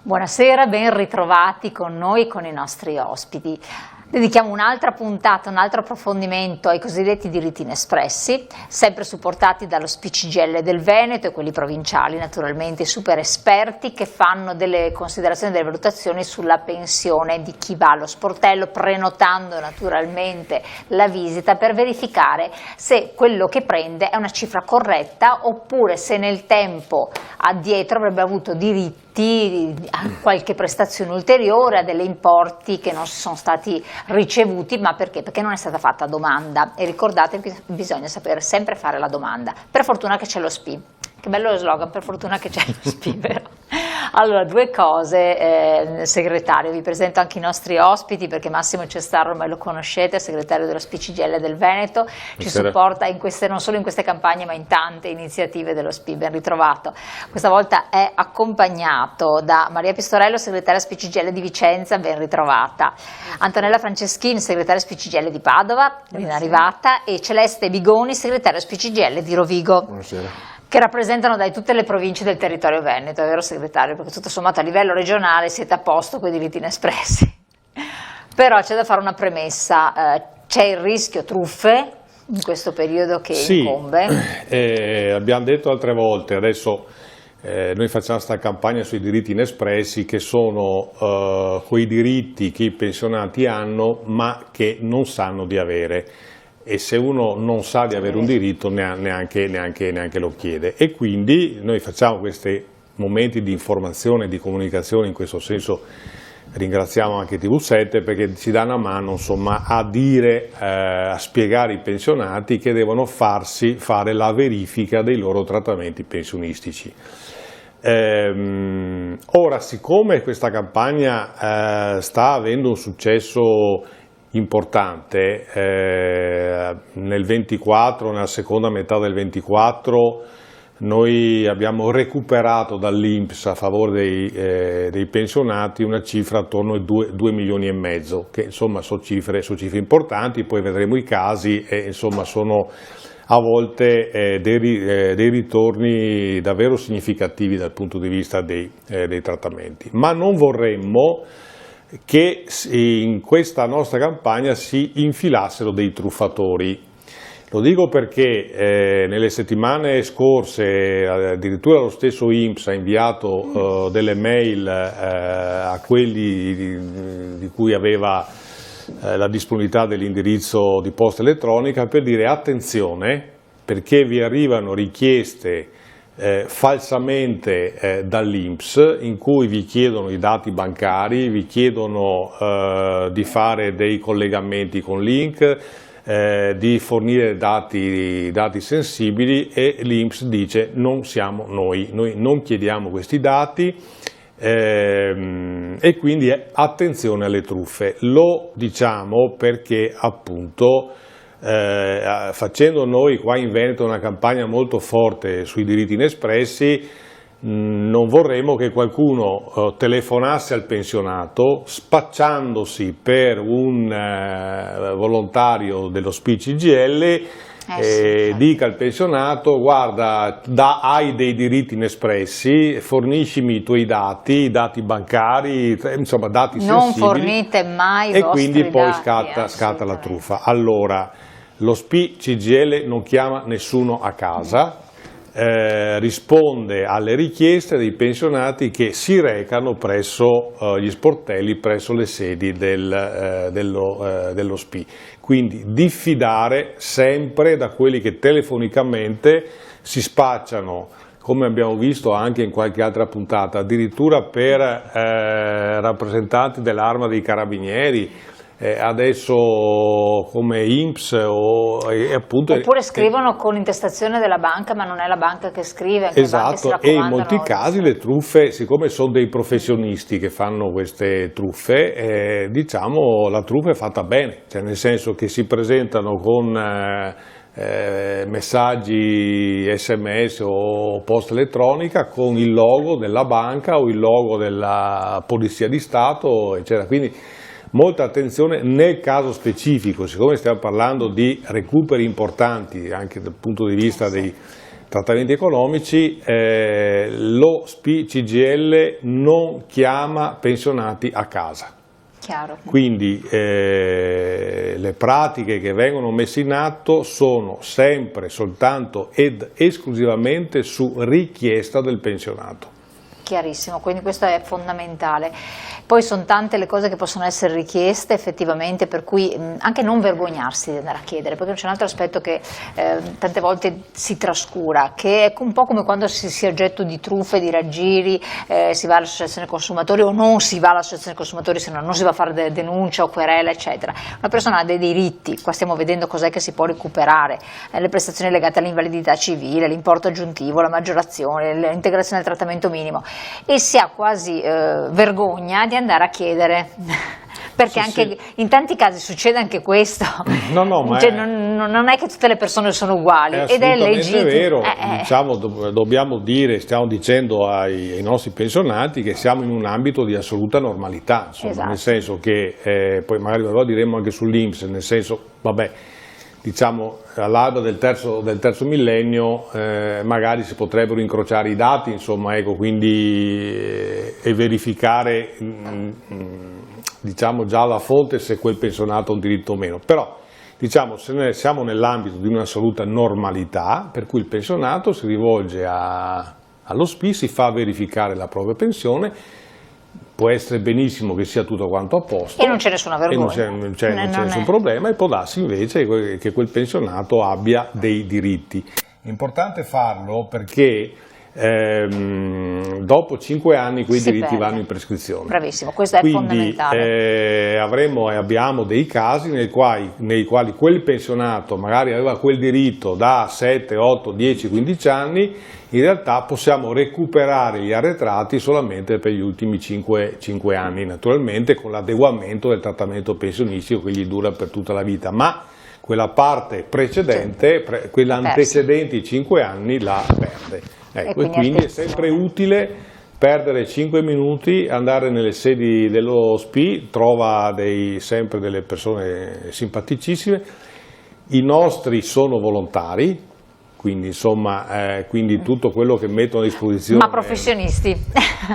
Buonasera, ben ritrovati con noi e con i nostri ospiti. Dedichiamo un'altra puntata, un altro approfondimento ai cosiddetti diritti inespressi, sempre supportati dallo SPI-CGIL del Veneto e quelli provinciali, naturalmente super esperti che fanno delle considerazioni, delle valutazioni sulla pensione di chi va allo sportello, prenotando naturalmente la visita per verificare se quello che prende è una cifra corretta oppure se nel tempo addietro avrebbe avuto diritti a qualche prestazione ulteriore, a delle importi che non sono stati ricevuti, ma perché? Perché non è stata fatta domanda, e ricordate che bisogna sapere sempre fare la domanda. Per fortuna che c'è lo SPI. Che bello lo slogan, per fortuna che c'è lo SPI, vero? Allora, due cose, segretario, vi presento anche i nostri ospiti perché Massimo Cestarro ormai lo conoscete, segretario dello SPI-CGIL del Veneto, ci supporta in queste, non solo in queste campagne ma in tante iniziative dello SPI, ben ritrovato. Questa volta è accompagnato da Maria Pistorello, segretaria SPI-CGIL di Vicenza, ben ritrovata, Antonella Franceschini, segretaria SPI-CGIL di Padova, ben arrivata, e Celeste Bigoni, segretaria SPI-CGIL di Rovigo. Buonasera. Che rappresentano tutte le province del territorio veneto, è vero segretario? Perché tutto sommato a livello regionale siete a posto con i diritti inespressi. Però c'è da fare una premessa, c'è il rischio truffe in questo periodo che incombe? Abbiamo detto altre volte, adesso noi facciamo questa campagna sui diritti inespressi che sono quei diritti che i pensionati hanno ma che non sanno di avere. E se uno non sa di avere un diritto neanche lo chiede, e quindi noi facciamo questi momenti di informazione e di comunicazione. In questo senso ringraziamo anche TV7 perché ci dà una mano, insomma, a spiegare ai pensionati che devono fare la verifica dei loro trattamenti pensionistici. Ora, siccome questa campagna sta avendo un successo importante, nel 24, nella seconda metà del 24, noi abbiamo recuperato dall'INPS a favore dei pensionati una cifra attorno ai 2 milioni e mezzo, che insomma sono cifre importanti. Poi vedremo i casi e insomma sono a volte dei ritorni davvero significativi dal punto di vista dei trattamenti, ma non vorremmo che in questa nostra campagna si infilassero dei truffatori. Lo dico perché nelle settimane scorse addirittura lo stesso INPS ha inviato delle mail a quelli di cui aveva la disponibilità dell'indirizzo di posta elettronica per dire attenzione perché vi arrivano richieste falsamente dall'INPS in cui vi chiedono i dati bancari, vi chiedono di fare dei collegamenti con link, di fornire dati sensibili, e l'INPS dice non siamo noi non chiediamo questi dati, e quindi attenzione alle truffe. Lo diciamo perché appunto facendo noi qua in Veneto una campagna molto forte sui diritti inespressi, non vorremmo che qualcuno telefonasse al pensionato spacciandosi per un volontario dello SPI-CGIL, dica al pensionato: guarda, hai dei diritti inespressi, forniscimi i tuoi dati bancari, insomma dati sensibili. Non fornite mai i e vostri quindi poi dati, scatta la truffa. Allora, lo SPI-CGIL non chiama nessuno a casa, risponde alle richieste dei pensionati che si recano presso gli sportelli, presso le sedi dello SPI. Quindi diffidare sempre da quelli che telefonicamente si spacciano, come abbiamo visto anche in qualche altra puntata, addirittura per rappresentanti dell'Arma dei Carabinieri, adesso come INPS appunto. Oppure scrivono con intestazione della banca, ma non è la banca che scrive. Esatto, e in molti casi le truffe, siccome sono dei professionisti che fanno queste truffe, diciamo la truffa è fatta bene, cioè nel senso che si presentano con messaggi SMS o posta elettronica con il logo della banca o il logo della Polizia di Stato, eccetera. Quindi molta attenzione nel caso specifico, siccome stiamo parlando di recuperi importanti anche dal punto di vista trattamenti economici, lo SPI CGIL non chiama pensionati a casa. Chiaro. Quindi le pratiche che vengono messe in atto sono sempre, soltanto ed esclusivamente su richiesta del pensionato. Chiarissimo, quindi questo è fondamentale. Poi sono tante le cose che possono essere richieste effettivamente, per cui anche non vergognarsi di andare a chiedere, perché c'è un altro aspetto che tante volte si trascura, che è un po' come quando si è oggetto di truffe, di raggiri, si va all'associazione consumatori o non si va all'associazione consumatori, se no non si va a fare denuncia o querela, eccetera. Una persona ha dei diritti, qua stiamo vedendo cos'è che si può recuperare, le prestazioni legate all'invalidità civile, l'importo aggiuntivo, la maggiorazione, l'integrazione del trattamento minimo, e si ha quasi vergogna di andare a chiedere, perché sì, anche sì. in tanti casi succede anche questo. No, ma cioè, non è che tutte le persone sono uguali, ed è legittimo. È vero, diciamo, dobbiamo dire, stiamo dicendo ai nostri pensionati che siamo in un ambito di assoluta normalità, insomma, esatto. Nel senso che, poi magari lo diremo anche sull'INPS, nel senso, vabbè, diciamo all'alba del terzo millennio magari si potrebbero incrociare i dati, insomma, ecco, quindi e verificare diciamo già alla fonte se quel pensionato ha un diritto o meno, però diciamo siamo nell'ambito di un'assoluta normalità, per cui il pensionato si rivolge allo SPI, si fa verificare la propria pensione. Può essere benissimo che sia tutto quanto a posto e non c'è nessuna vergogna, e non c'è nessun problema, e può darsi invece che quel pensionato abbia dei diritti. È importante farlo perché dopo 5 anni quei diritti vanno in prescrizione. Bravissimo, questo è fondamentale. Avremo e abbiamo dei casi nei quali quel pensionato magari aveva quel diritto da 7, 8, 10, 15 anni, in realtà possiamo recuperare gli arretrati solamente per gli ultimi 5 anni, naturalmente con l'adeguamento del trattamento pensionistico che gli dura per tutta la vita, ma quella parte precedente, quella antecedente i 5 anni la perde. Ecco, e quindi è sempre utile perdere 5 minuti, andare nelle sedi dello SPI, trova sempre delle persone simpaticissime, i nostri sono volontari, quindi insomma quindi tutto quello che mettono a disposizione. Ma professionisti.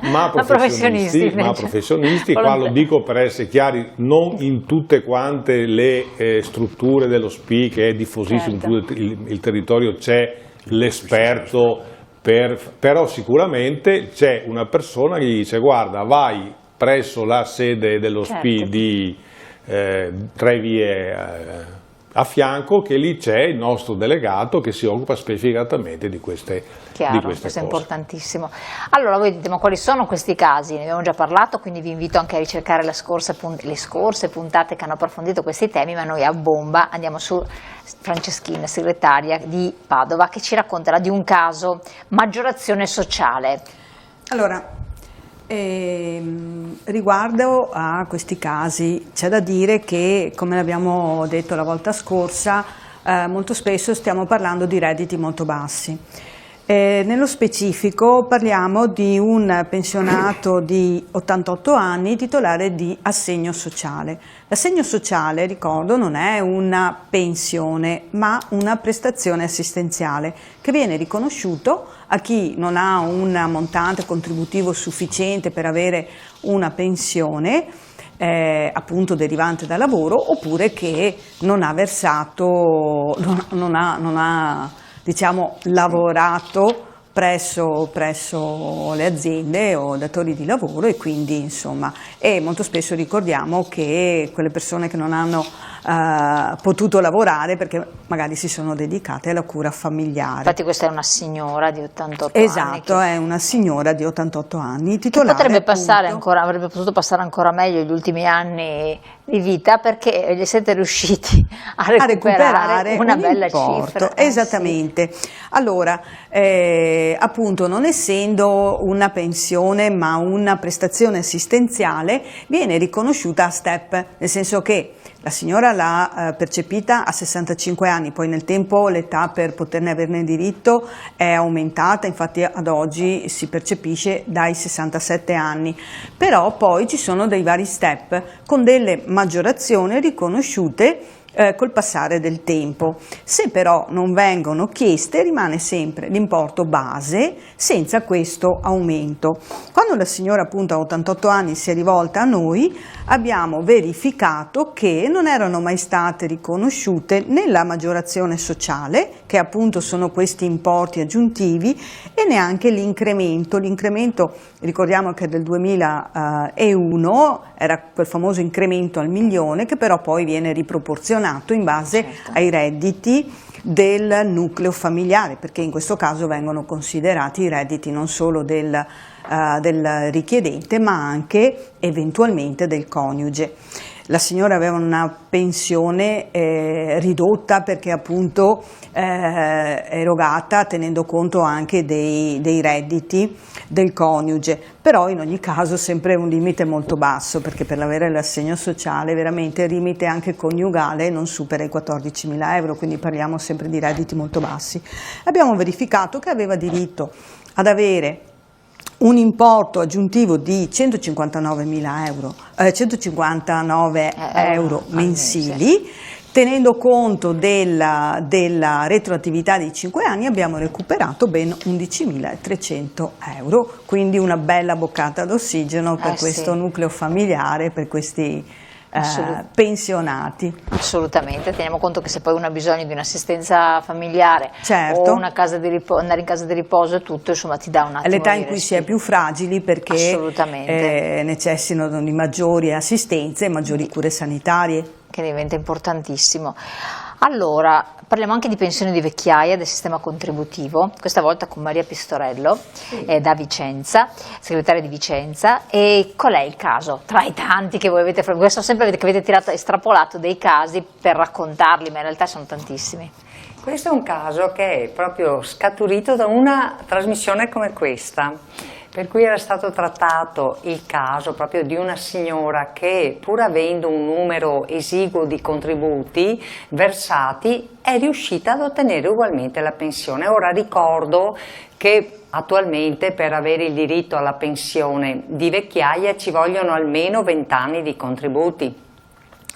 Ma professionisti, qua lo dico per essere chiari, non in tutte quante le strutture dello SPI, che è diffusissimo, certo, in tutto il territorio c'è l'esperto, però sicuramente c'è una persona che gli dice: guarda, vai presso la sede dello SPI di 3 vie a fianco, che lì c'è il nostro delegato che si occupa specificatamente di queste questo cose. È importantissimo. Allora voi dite: ma quali sono questi casi? Ne abbiamo già parlato, quindi vi invito anche a ricercare le scorse puntate che hanno approfondito questi temi, ma noi a bomba andiamo su Franceschina, segretaria di Padova, che ci racconterà di un caso: maggiorazione sociale. Allora, riguardo a questi casi c'è da dire che, come abbiamo detto la volta scorsa, molto spesso stiamo parlando di redditi molto bassi. Nello specifico parliamo di un pensionato di 88 anni titolare di assegno sociale. L'assegno sociale, ricordo, non è una pensione ma una prestazione assistenziale che viene riconosciuto a chi non ha un montante contributivo sufficiente per avere una pensione appunto derivante dal lavoro, oppure che non ha versato, non ha diciamo lavorato presso le aziende o datori di lavoro, e quindi insomma, e molto spesso ricordiamo che quelle persone che non hanno potuto lavorare perché magari si sono dedicate alla cura familiare. Infatti questa è una signora di 88 esatto, anni. È una signora di 88 anni, titolare, che avrebbe potuto passare ancora meglio gli ultimi anni di vita, perché gli siete riusciti a recuperare una bella cifra. Esattamente. Sì. Allora, appunto, non essendo una pensione ma una prestazione assistenziale, viene riconosciuta a step, nel senso che la signora l'ha percepita a 65 anni, poi nel tempo l'età per poterne averne diritto è aumentata, infatti ad oggi si percepisce dai 67 anni, però poi ci sono dei vari step con delle maggiorazioni riconosciute col passare del tempo. Se però non vengono chieste rimane sempre l'importo base senza questo aumento. Quando la signora appunto a 88 anni si è rivolta a noi abbiamo verificato che non erano mai state riconosciute né la maggiorazione sociale, che appunto sono questi importi aggiuntivi, e neanche l'incremento. L'incremento, ricordiamo che del 2001 era quel famoso incremento al milione che però poi viene riproporzionato in base ai redditi del nucleo familiare, perché in questo caso vengono considerati i redditi non solo del richiedente ma anche eventualmente del coniuge. La signora aveva una pensione ridotta perché appunto erogata tenendo conto anche dei redditi del coniuge, però in ogni caso sempre un limite molto basso, perché per avere l'assegno sociale veramente il limite anche coniugale non supera i 14.000 euro, quindi parliamo sempre di redditi molto bassi. Abbiamo verificato che aveva diritto ad avere un importo aggiuntivo di 159 euro mensili. Tenendo conto della retroattività di 5 anni abbiamo recuperato ben 11.300 euro, quindi una bella boccata d'ossigeno per questo nucleo familiare, per questi pensionati. Assolutamente, teniamo conto che se poi uno ha bisogno di un'assistenza familiare o una casa di andare in casa di riposo e tutto, insomma ti dà un attimo l'età in cui si è più fragili, perché necessitano di maggiori assistenze e maggiori cure sanitarie, che diventa importantissimo. Allora, parliamo anche di pensione di vecchiaia, del sistema contributivo, questa volta con Maria Pistorello, da Vicenza, segretaria di Vicenza. E qual è il caso? Tra i tanti che voi avete, so sempre che avete estrapolato dei casi per raccontarli, ma in realtà sono tantissimi. Questo è un caso che è proprio scaturito da una trasmissione come questa, per cui era stato trattato il caso proprio di una signora che, pur avendo un numero esiguo di contributi versati, è riuscita ad ottenere ugualmente la pensione. Ora ricordo che attualmente per avere il diritto alla pensione di vecchiaia ci vogliono almeno 20 anni di contributi,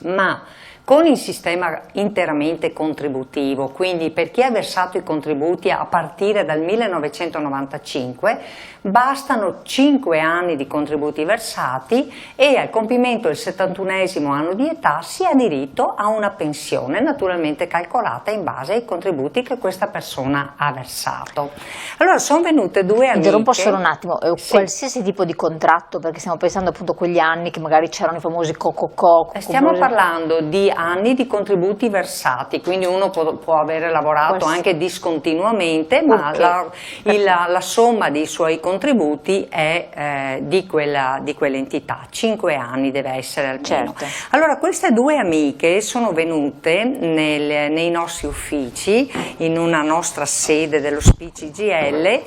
ma con il sistema interamente contributivo, quindi per chi ha versato i contributi a partire dal 1995, bastano 5 anni di contributi versati e al compimento del 71esimo anno di età si ha diritto a una pensione, naturalmente calcolata in base ai contributi che questa persona ha versato. Allora sono venute due amiche. Interrompo solo un attimo, qualsiasi tipo di contratto, perché stiamo pensando appunto a quegli anni che magari c'erano i famosi co-co-co. Stiamo parlando di anni di contributi versati, quindi uno può avere lavorato anche discontinuamente, ma la somma dei suoi contributi è di quell'entità, 5 anni deve essere almeno. Allora queste due amiche sono venute nei nostri uffici, in una nostra sede dello CGIL,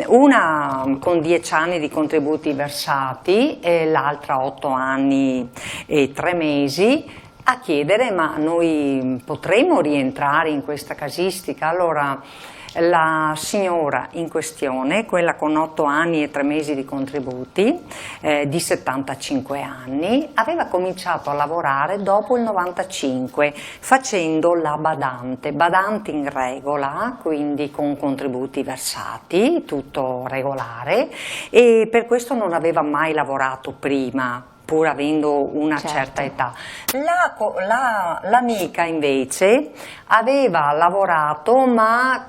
una con 10 anni di contributi versati e l'altra 8 anni e 3 mesi, a chiedere: ma noi potremmo rientrare in questa casistica? Allora la signora in questione, quella con 8 anni e 3 mesi di contributi, di 75 anni, aveva cominciato a lavorare dopo il 95 facendo la badante in regola, quindi con contributi versati, tutto regolare, e per questo non aveva mai lavorato prima, pur avendo una certa età. L'amica invece aveva lavorato ma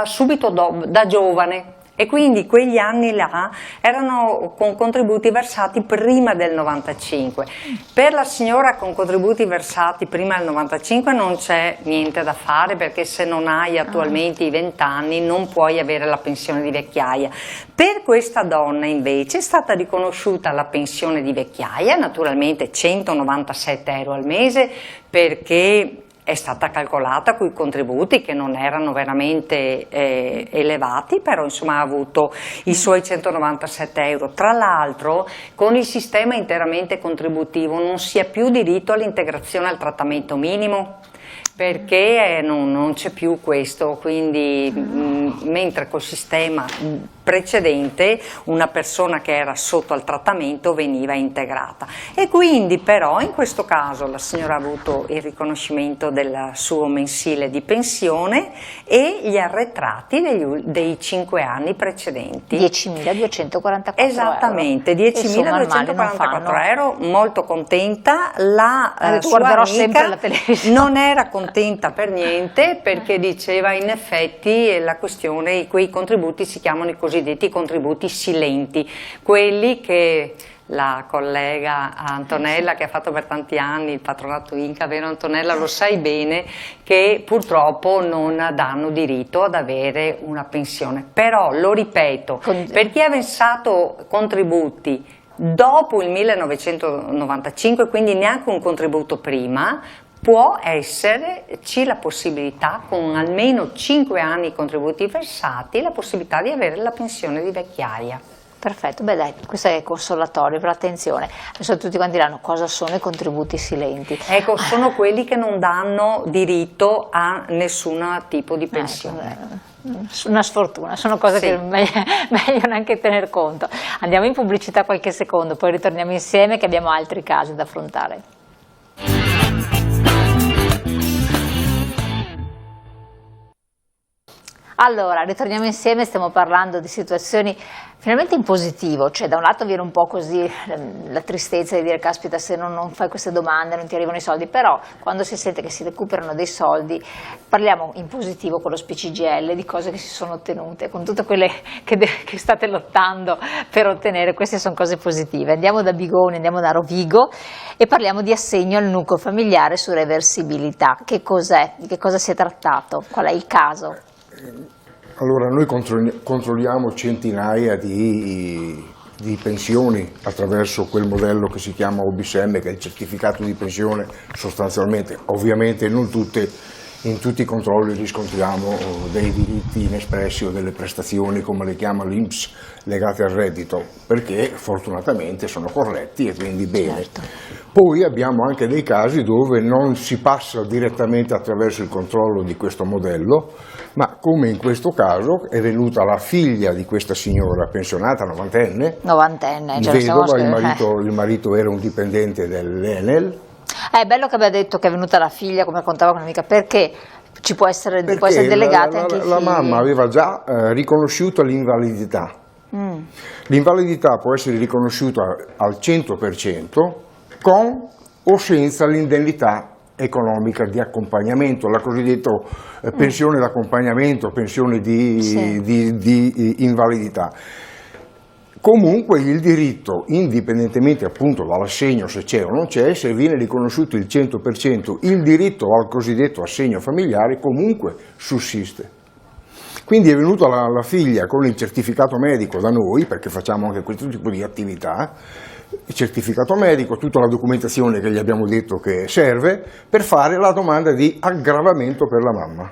subito da giovane, e quindi quegli anni là erano con contributi versati prima del 95. Per la signora con contributi versati prima del 95 non c'è niente da fare, perché se non hai attualmente i 20 anni non puoi avere la pensione di vecchiaia. Per questa donna invece è stata riconosciuta la pensione di vecchiaia, naturalmente 197 euro al mese, perché è stata calcolata con i contributi che non erano veramente elevati, però insomma ha avuto i suoi 197 euro. Tra l'altro con il sistema interamente contributivo non si ha più diritto all'integrazione al trattamento minimo, perché non c'è più questo, quindi mentre col sistema precedente una persona che era sotto al trattamento veniva integrata. E quindi però in questo caso la signora ha avuto il riconoscimento del suo mensile di pensione e gli arretrati dei 5 anni precedenti. 10.244 Esattamente, 10.244 euro, molto contenta. La sua guarderò amica sempre la televisione. non era contenta per niente, perché diceva in effetti la questione, quei contributi si chiamano i cosiddetti contributi silenti, quelli che la collega Antonella, che ha fatto per tanti anni il patronato Inca, vero Antonella, lo sai bene, che purtroppo non danno diritto ad avere una pensione. Però, lo ripeto, per chi ha versato contributi dopo il 1995, quindi neanche un contributo prima, può esserci la possibilità, con almeno 5 anni contributi versati, la possibilità di avere la pensione di vecchiaia. Perfetto, beh dai, questo è consolatorio, per attenzione. Adesso tutti quanti diranno cosa sono i contributi silenti. Ecco, sono quelli che non danno diritto a nessun tipo di pensione. Una sfortuna, sono cose che è meglio neanche tener conto. Andiamo in pubblicità qualche secondo, poi ritorniamo insieme che abbiamo altri casi da affrontare. Allora, ritorniamo insieme, stiamo parlando di situazioni finalmente in positivo, cioè da un lato viene un po' così la tristezza di dire caspita, se non fai queste domande non ti arrivano i soldi, però quando si sente che si recuperano dei soldi parliamo in positivo con lo SPCGL di cose che si sono ottenute, con tutte quelle che state lottando per ottenere, queste sono cose positive. Andiamo da Bigone, andiamo da Rovigo e parliamo di assegno al nucleo familiare su reversibilità. Che cos'è? Di che cosa si è trattato? Qual è il caso? Allora, noi controlliamo centinaia di pensioni attraverso quel modello che si chiama OBSM, che è il certificato di pensione sostanzialmente. Ovviamente non in tutti i controlli riscontriamo dei diritti inespressi o delle prestazioni, come le chiama l'INPS, legate al reddito, perché fortunatamente sono corretti e quindi bene. Certo. Poi abbiamo anche dei casi dove non si passa direttamente attraverso il controllo di questo modello, ma come in questo caso è venuta la figlia di questa signora pensionata, novantenne, vedova, il marito era un dipendente dell'Enel. È bello che abbia detto che è venuta la figlia, come contava con un'amica, perché ci può essere delegata anche i figli. La mamma aveva già riconosciuto l'invalidità. L'invalidità può essere riconosciuta al 100% con o senza l'indennità economica di accompagnamento, la cosiddetta pensione d'accompagnamento, pensione di invalidità. Comunque il diritto, indipendentemente appunto dall'assegno, se c'è o non c'è, se viene riconosciuto il 100%, il diritto al cosiddetto assegno familiare comunque sussiste. Quindi è venuta la figlia con il certificato medico da noi, perché facciamo anche questo tipo di attività, il certificato medico, tutta la documentazione che gli abbiamo detto che serve per fare la domanda di aggravamento per la mamma.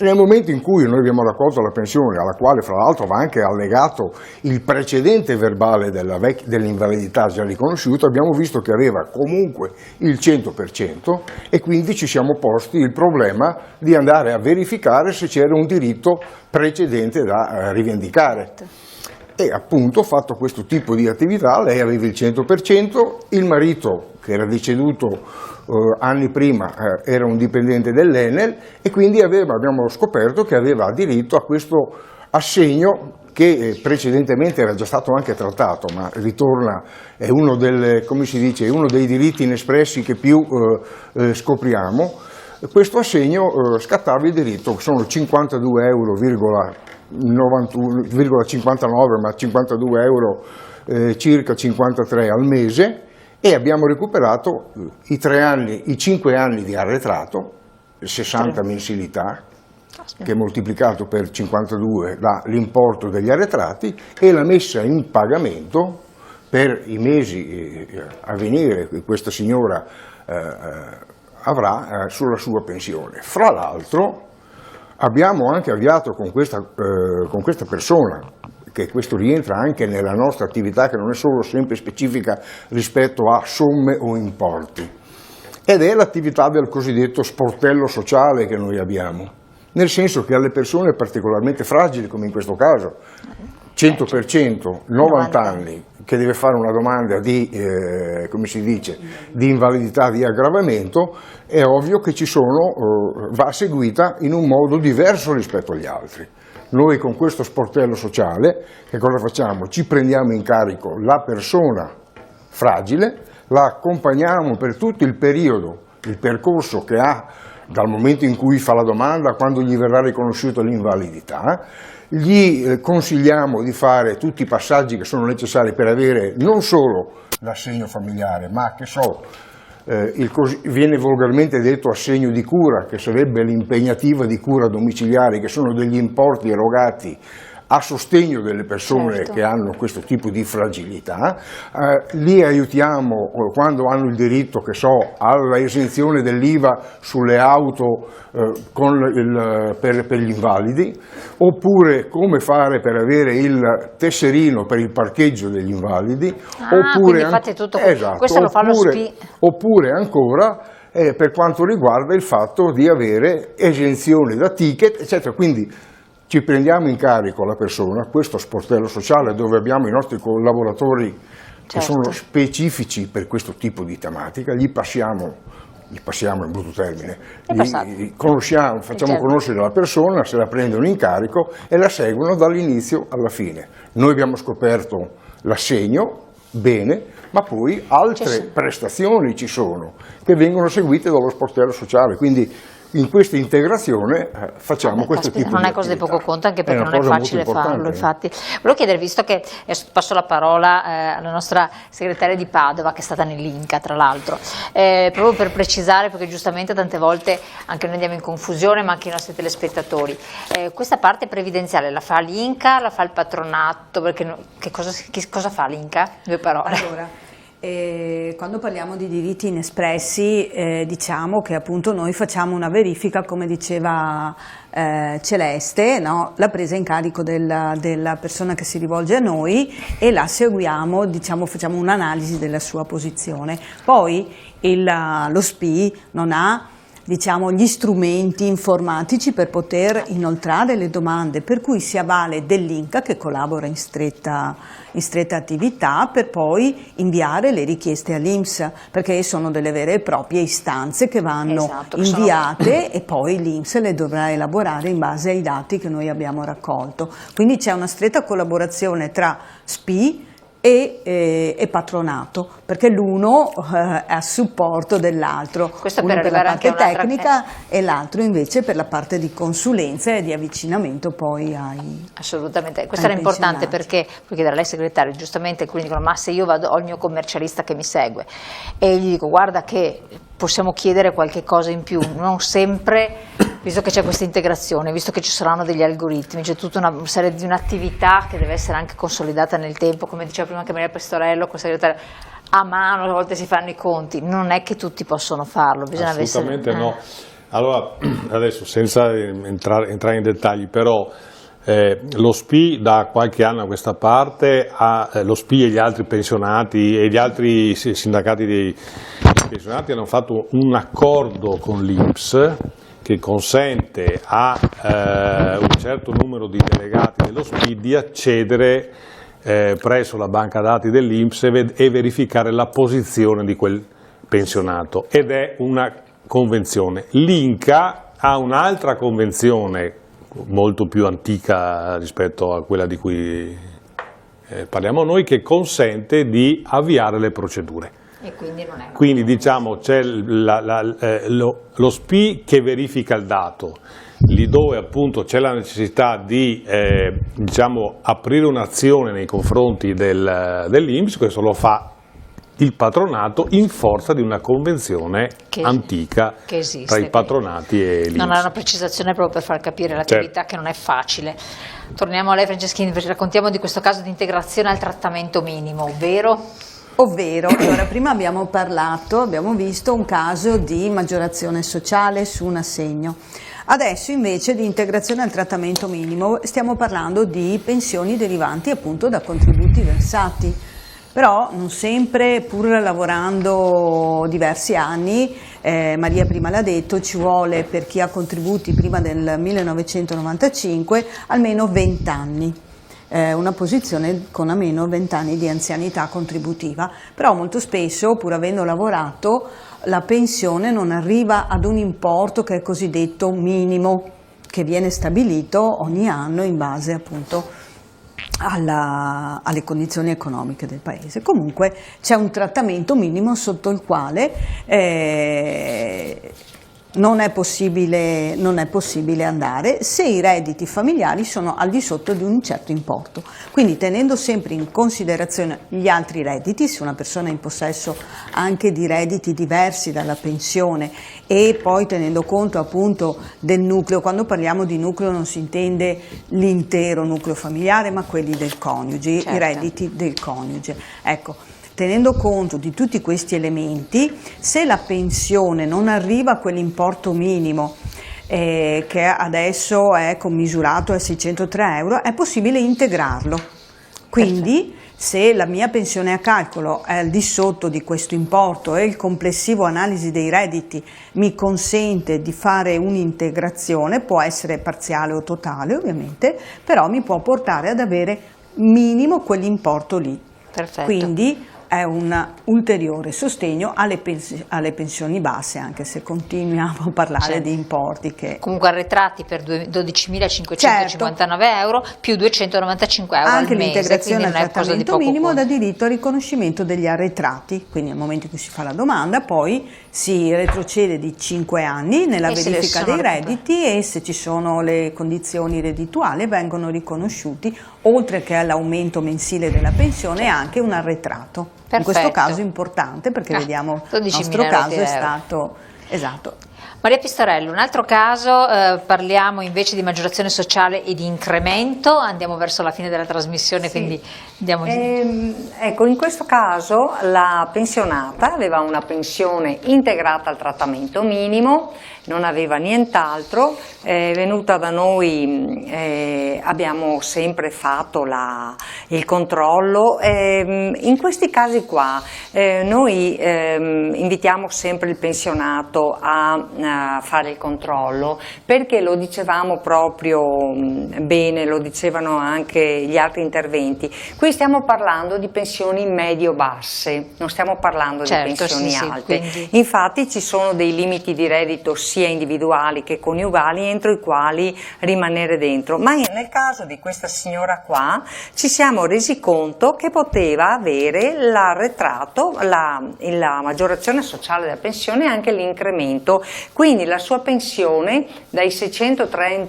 Nel momento in cui noi abbiamo raccolto la pensione, alla quale fra l'altro va anche allegato il precedente verbale dell'invalidità già riconosciuto, abbiamo visto che aveva comunque il 100% e quindi ci siamo posti il problema di andare a verificare se c'era un diritto precedente da rivendicare. E appunto, fatto questo tipo di attività, lei aveva il 100%, il marito, che era deceduto anni prima, era un dipendente dell'Enel e quindi abbiamo scoperto che aveva diritto a questo assegno che precedentemente era già stato anche trattato, ma ritorna, è uno dei diritti inespressi che più scopriamo. Questo assegno scattava il diritto, sono 52,59 ma 52 euro circa 53 al mese, e abbiamo recuperato i 5 anni di arretrato, 60 mensilità, che moltiplicato per 52 dà l'importo degli arretrati, e la messa in pagamento per i mesi a venire che questa signora avrà sulla sua pensione. Fra l'altro abbiamo anche avviato con questa persona, che questo rientra anche nella nostra attività, che non è solo sempre specifica rispetto a somme o importi, ed è l'attività del cosiddetto sportello sociale che noi abbiamo. nel senso che alle persone particolarmente fragili, come in questo caso, 100%, 90 anni, che deve fare una domanda di, come si dice, di invalidità, di aggravamento, è ovvio che va seguita in un modo diverso rispetto agli altri. Noi con questo sportello sociale, che cosa facciamo? Ci prendiamo in carico la persona fragile, la accompagniamo per tutto il periodo, il percorso che ha dal momento in cui fa la domanda a quando gli verrà riconosciuta l'invalidità, gli consigliamo di fare tutti i passaggi che sono necessari per avere non solo l'assegno familiare, ma viene volgarmente detto assegno di cura, che sarebbe l'impegnativa di cura domiciliare, che sono degli importi erogati a sostegno delle persone che hanno questo tipo di fragilità. Li aiutiamo quando hanno il diritto, alla esenzione dell'IVA sulle auto per gli invalidi, oppure come fare per avere il tesserino per il parcheggio degli invalidi, quindi fate tutto questo, lo fa lo SPI. Oppure ancora per quanto riguarda il fatto di avere esenzioni da ticket, eccetera. Quindi ci prendiamo in carico la persona, questo sportello sociale dove abbiamo i nostri collaboratori che sono specifici per questo tipo di tematica, gli passiamo in brutto termine, facciamo conoscere la persona, se la prendono in carico e la seguono dall'inizio alla fine. Noi abbiamo scoperto l'assegno, bene, ma poi altre prestazioni ci sono che vengono seguite dallo sportello sociale, quindi in questa integrazione facciamo questo tipo di non è cosa di poco conto, anche perché non è facile farlo, infatti. Volevo chiedere, visto che passo la parola alla nostra segretaria di Padova, che è stata nell'Inca tra l'altro, proprio per precisare, perché giustamente tante volte anche noi andiamo in confusione, ma anche i nostri telespettatori, questa parte previdenziale la fa l'Inca, la fa il patronato, perché cosa fa l'Inca? 2 parole. Allora, quando parliamo di diritti inespressi diciamo che appunto noi facciamo una verifica, come diceva Celeste, no? La presa in carico della persona che si rivolge a noi e la seguiamo, diciamo, facciamo un'analisi della sua posizione. Poi lo SPI non ha, diciamo, gli strumenti informatici per poter inoltrare le domande, per cui si avvale dell'Inca, che collabora in stretta attività, per poi inviare le richieste all'INPS, perché sono delle vere e proprie istanze che vanno inviate e poi l'INPS le dovrà elaborare in base ai dati che noi abbiamo raccolto. Quindi c'è una stretta collaborazione tra SPI e patronato, perché l'uno è a supporto dell'altro, uno per la parte tecnica e l'altro invece per la parte di consulenza e di avvicinamento poi ai assolutamente, questo era importante, perché puoi chiedere a lei segretario, giustamente alcuni dicono ma se io ho il mio commercialista che mi segue e gli dico guarda che possiamo chiedere qualche cosa in più, non sempre, visto che c'è questa integrazione, visto che ci saranno degli algoritmi, c'è tutta una serie di un'attività che deve essere anche consolidata nel tempo, come diceva prima anche Maria Pestorello, con segretario, a mano a volte si fanno i conti, non è che tutti possono farlo, bisogna assolutamente no. Allora, adesso senza entrare in dettagli, però lo SPI da qualche anno a questa parte, lo SPI e gli altri pensionati e gli altri sindacati dei pensionati hanno fatto un accordo con l'INPS che consente a un certo numero di delegati dello SPI di accedere presso la banca dati dell'INPS e verificare la posizione di quel pensionato, ed è una convenzione. L'Inca ha un'altra convenzione molto più antica rispetto a quella di cui parliamo noi, che consente di avviare le procedure. E quindi non è. Quindi diciamo c'è lo SPI che verifica il dato, lì dove appunto c'è la necessità di diciamo, aprire un'azione nei confronti dell'INPS, questo lo fa il patronato in forza di una convenzione antica che esiste, tra i patronati e l'INPS. Non è una precisazione proprio per far capire l'attività, che non è facile. Torniamo a lei Franceschini, raccontiamo di questo caso di integrazione al trattamento minimo, Ovvero, allora, prima abbiamo visto un caso di maggiorazione sociale su un assegno. Adesso invece di integrazione al trattamento minimo stiamo parlando di pensioni derivanti appunto da contributi versati. Però non sempre, pur lavorando diversi anni, Maria prima l'ha detto, ci vuole per chi ha contributi prima del 1995 almeno 20 anni. Una posizione con almeno 20 anni di anzianità contributiva, però molto spesso, pur avendo lavorato, la pensione non arriva ad un importo che è cosiddetto minimo, che viene stabilito ogni anno in base appunto alle condizioni economiche del paese. Comunque c'è un trattamento minimo sotto il quale non è possibile andare se i redditi familiari sono al di sotto di un certo importo. Quindi tenendo sempre in considerazione gli altri redditi, se una persona è in possesso anche di redditi diversi dalla pensione, e poi tenendo conto appunto del nucleo, quando parliamo di nucleo non si intende l'intero nucleo familiare ma quelli del coniuge, certo, i redditi del coniuge. Ecco, tenendo conto di tutti questi elementi, se la pensione non arriva a quell'importo minimo che adesso è commisurato a 603 euro, è possibile integrarlo. Quindi se la mia pensione a calcolo è al di sotto di questo importo e il complessivo analisi dei redditi mi consente di fare un'integrazione, può essere parziale o totale ovviamente, però mi può portare ad avere minimo quell'importo lì. Perfetto. Quindi è un ulteriore sostegno alle pensioni basse, anche se continuiamo a parlare di importi che... Comunque arretrati per 12.559 euro più 295 euro anche al mese, l'integrazione al trattamento minimo dà diritto al riconoscimento degli arretrati, quindi nel momento in cui si fa la domanda poi si retrocede di 5 anni nella verifica dei redditi e se ci sono le condizioni reddituali vengono riconosciuti, oltre che all'aumento mensile della pensione, anche un arretrato. Perfetto. In questo caso importante perché vediamo il nostro caso è stato esatto. Maria Pistorello, un altro caso, parliamo invece di maggiorazione sociale e di incremento, andiamo verso la fine della trasmissione, sì. Quindi andiamo ecco, in questo caso la pensionata aveva una pensione integrata al trattamento minimo, non aveva nient'altro, è venuta da noi, abbiamo sempre fatto il controllo, in questi casi qua noi invitiamo sempre il pensionato a fare il controllo, perché lo dicevamo proprio bene, lo dicevano anche gli altri interventi. Qui stiamo parlando di pensioni medio-basse, non stiamo parlando di pensioni alte. Quindi... Infatti ci sono dei limiti di reddito sia individuali che coniugali entro i quali rimanere dentro, ma nel caso di questa signora qua ci siamo resi conto che poteva avere l'arretrato, la maggiorazione sociale della pensione e anche l'incremento. Quindi la sua pensione dai 603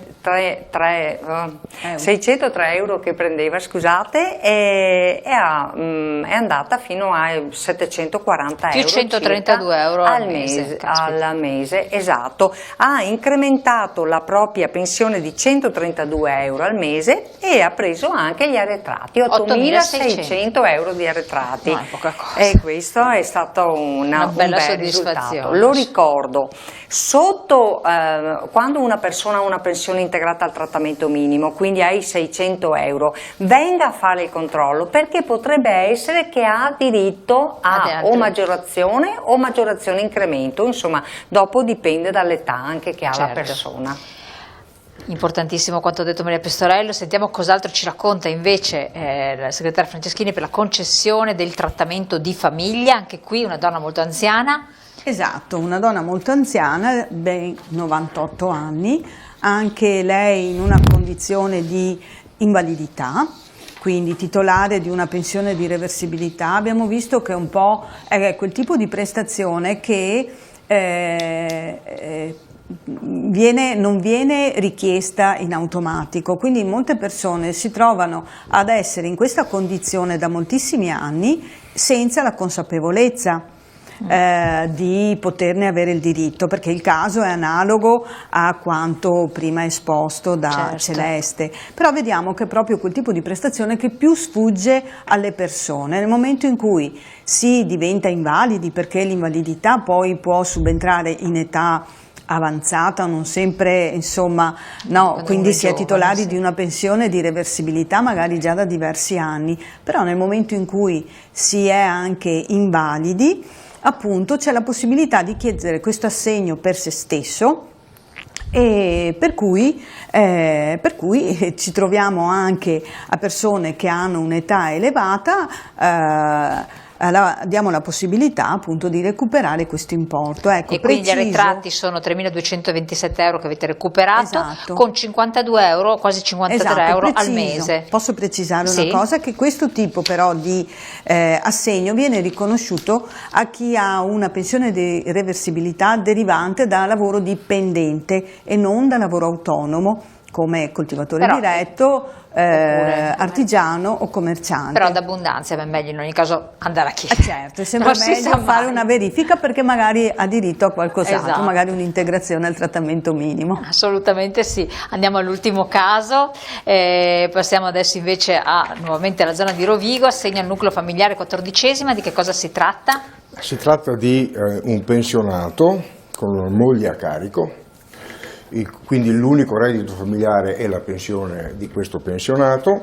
euro che prendeva, scusate, è andata fino a 740 più euro 132 euro al mese, esatto. Ha incrementato la propria pensione di 132 euro al mese e ha preso anche gli arretrati, 8.600 euro di arretrati. No, è poca cosa. E questo è stato una bella bel soddisfazione. risultato. Lo ricordo. Quando una persona ha una pensione integrata al trattamento minimo, quindi ai 600 euro, venga a fare il controllo, perché potrebbe essere che ha diritto a o maggiorazione incremento, insomma, dopo dipende dall'età anche che ha la persona. Importantissimo quanto ha detto Maria Pistorello. Sentiamo cos'altro ci racconta invece la segretaria Franceschini per la concessione del trattamento di famiglia, anche qui una donna molto anziana. Esatto, una donna molto anziana, ben 98 anni, anche lei in una condizione di invalidità, quindi titolare di una pensione di reversibilità. Abbiamo visto che un po' è quel tipo di prestazione che non viene richiesta in automatico, quindi molte persone si trovano ad essere in questa condizione da moltissimi anni senza la consapevolezza di poterne avere il diritto, perché il caso è analogo a quanto prima esposto da Celeste, però vediamo che è proprio quel tipo di prestazione che più sfugge alle persone. Nel momento in cui si diventa invalidi, perché l'invalidità poi può subentrare in età avanzata, non sempre, insomma, no, quindi si è titolari di una pensione di reversibilità magari già da diversi anni, però nel momento in cui si è anche invalidi, appunto c'è la possibilità di chiedere questo assegno per se stesso, e per cui ci troviamo anche a persone che hanno un'età elevata, diamo la possibilità appunto di recuperare questo importo. Ecco, e quindi gli arretrati sono 3.227 euro che avete recuperato, esatto, con 52 euro, quasi 53 esatto, euro preciso. Al mese. Posso precisare Sì. una cosa, che questo tipo però di assegno viene riconosciuto a chi ha una pensione di reversibilità derivante da lavoro dipendente e non da lavoro autonomo, come coltivatore Però, diretto, artigiano o commerciante. Però d'abbondanza è meglio in ogni caso andare a chiedere. Certo, è sempre Non si meglio sa fare mai. una verifica, perché magari ha diritto a qualcos'altro, Esatto. magari un'integrazione al trattamento minimo. Assolutamente sì. Andiamo all'ultimo caso, passiamo adesso invece nuovamente alla zona di Rovigo, assegno al nucleo familiare 14ª, di che cosa si tratta? Si tratta di un pensionato con una moglie a carico, quindi l'unico reddito familiare è la pensione di questo pensionato,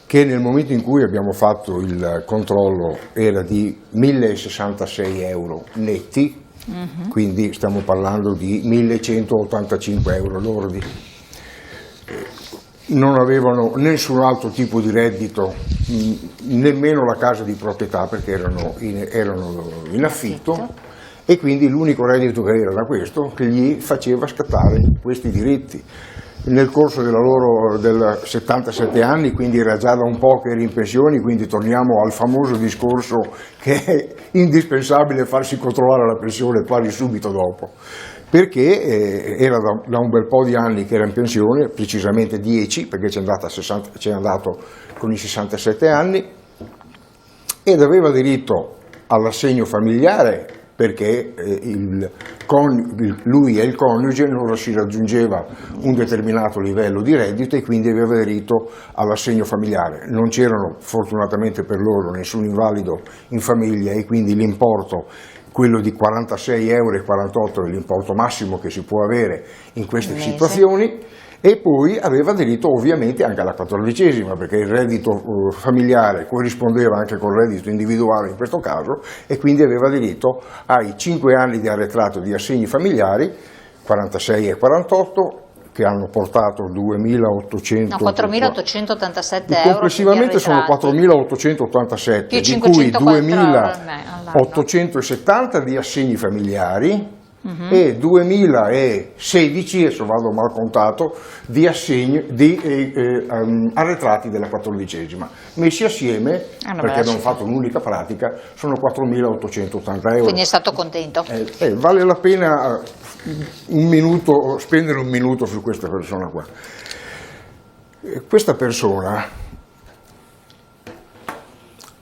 che nel momento in cui abbiamo fatto il controllo era di 1.066 euro netti, quindi stiamo parlando di 1.185 euro lordi. Non avevano nessun altro tipo di reddito, nemmeno la casa di proprietà, perché erano in affitto, e quindi l'unico reddito che era da questo che gli faceva scattare questi diritti. Nel corso del 77 anni, quindi era già da un po' che era in pensione, quindi torniamo al famoso discorso che è indispensabile farsi controllare la pensione quasi subito dopo, perché era da un bel po' di anni che era in pensione, precisamente 10, perché c'è andato con i 67 anni, ed aveva diritto all'assegno familiare, perché lui e il coniuge non si raggiungeva un determinato livello di reddito, e quindi aveva diritto all'assegno familiare. Non c'erano fortunatamente per loro nessun invalido in famiglia, e quindi l'importo, quello di 46,48 euro, è l'importo massimo che si può avere in queste situazioni. E poi aveva diritto ovviamente anche alla 14ª, perché il reddito familiare corrispondeva anche col reddito individuale in questo caso, e quindi aveva diritto ai 5 anni di arretrato di assegni familiari, 46 e 48, che hanno portato 4.887 euro. Complessivamente sono 4.887, più di cui 2.870 2.870 di assegni familiari, e 2016, adesso vado mal contato, di arretrati della 14ª. Messi assieme, perché abbiamo fatto un'unica pratica, sono 4.880 euro. Quindi è stato contento. Vale la pena spendere un minuto su questa persona qua. Questa persona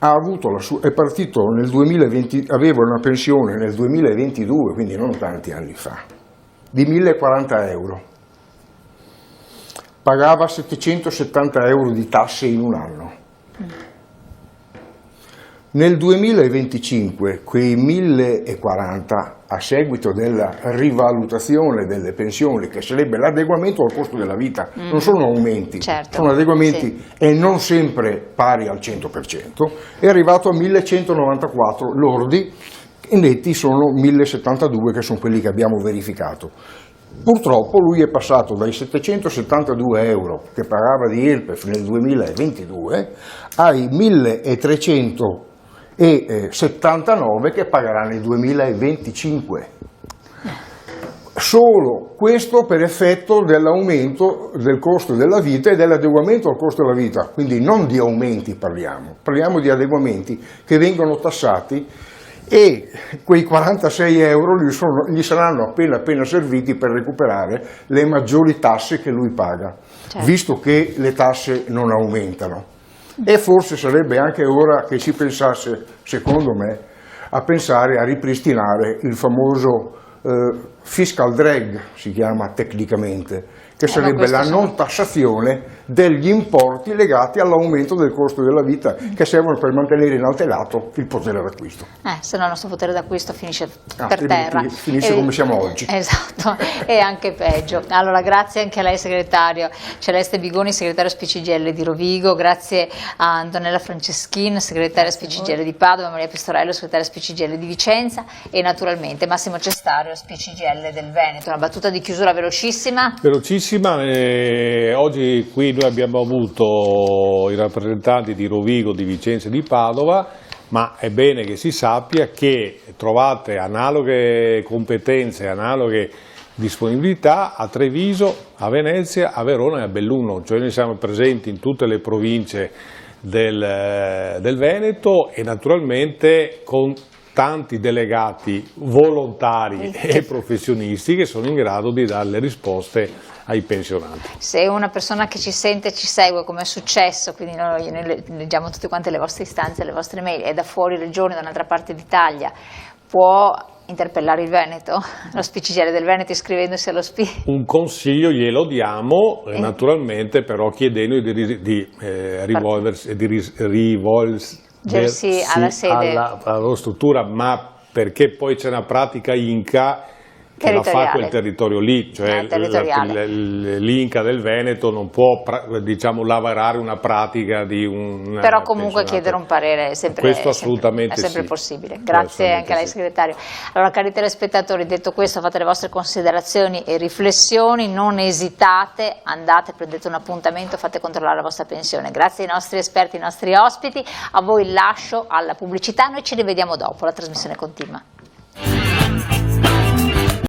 è partito nel 2020, aveva una pensione nel 2022, quindi non tanti anni fa, di 1.040 euro. Pagava 770 euro di tasse in un anno. Nel 2025 quei 1.040, a seguito della rivalutazione delle pensioni, che sarebbe l'adeguamento al costo della vita, non sono aumenti, certo, sono adeguamenti, sì, e non sempre pari al 100%, è arrivato a 1.194 lordi, e netti sono 1.072, che sono quelli che abbiamo verificato. Purtroppo lui è passato dai 772 euro che pagava di IRPEF nel 2022 ai 1.379 che pagherà nel 2025. Solo questo per effetto dell'aumento del costo della vita e dell'adeguamento al costo della vita, quindi non di aumenti parliamo di adeguamenti che vengono tassati, e quei 46 euro gli saranno appena serviti per recuperare le maggiori tasse che lui paga, certo, visto che le tasse non aumentano. E forse sarebbe anche ora che si pensasse, secondo me, a ripristinare il famoso fiscal drag, si chiama tecnicamente, che sarebbe la non tassazione degli importi legati all'aumento del costo della vita, che servono per mantenere inalterato il potere d'acquisto. Se no il nostro potere d'acquisto finisce per terra. Finisce come siamo oggi. Esatto, e anche peggio. Allora grazie anche a lei segretario Celeste Bigoni, segretario SPCGL di Rovigo, grazie a Antonella Franceschin, segretaria SPCGL di Padova, Maria Pistorello, segretaria SPCGL di Vicenza e naturalmente Massimo Cestario, SPCGL del Veneto. Una battuta di chiusura velocissima. Oggi qui noi abbiamo avuto i rappresentanti di Rovigo, di Vicenza e di Padova, ma è bene che si sappia che trovate analoghe competenze, analoghe disponibilità a Treviso, a Venezia, a Verona e a Belluno, cioè noi siamo presenti in tutte le province del Veneto e naturalmente con tanti delegati volontari e professionisti che sono in grado di dare le risposte ai pensionati. Se una persona che ci sente e ci segue, come è successo, quindi noi leggiamo tutte quante le vostre istanze, le vostre mail, è da fuori regione, da un'altra parte d'Italia, può interpellare il Veneto, lo SPCGL del Veneto, iscrivendosi allo SPI? Un consiglio glielo diamo, naturalmente però chiedendogli di rivolgersi alla sede, alla struttura, ma perché poi c'è una pratica INCA che la fa quel territorio lì, cioè l'INCA del Veneto non può lavorare una pratica di un... Però comunque chiedere un parere è sempre possibile. Grazie anche a lei segretario. Allora cari telespettatori, detto questo, fate le vostre considerazioni e riflessioni, non esitate, andate, prendete un appuntamento, fate controllare la vostra pensione. Grazie ai nostri esperti, ai nostri ospiti, a voi lascio alla pubblicità, noi ci rivediamo dopo, la trasmissione continua.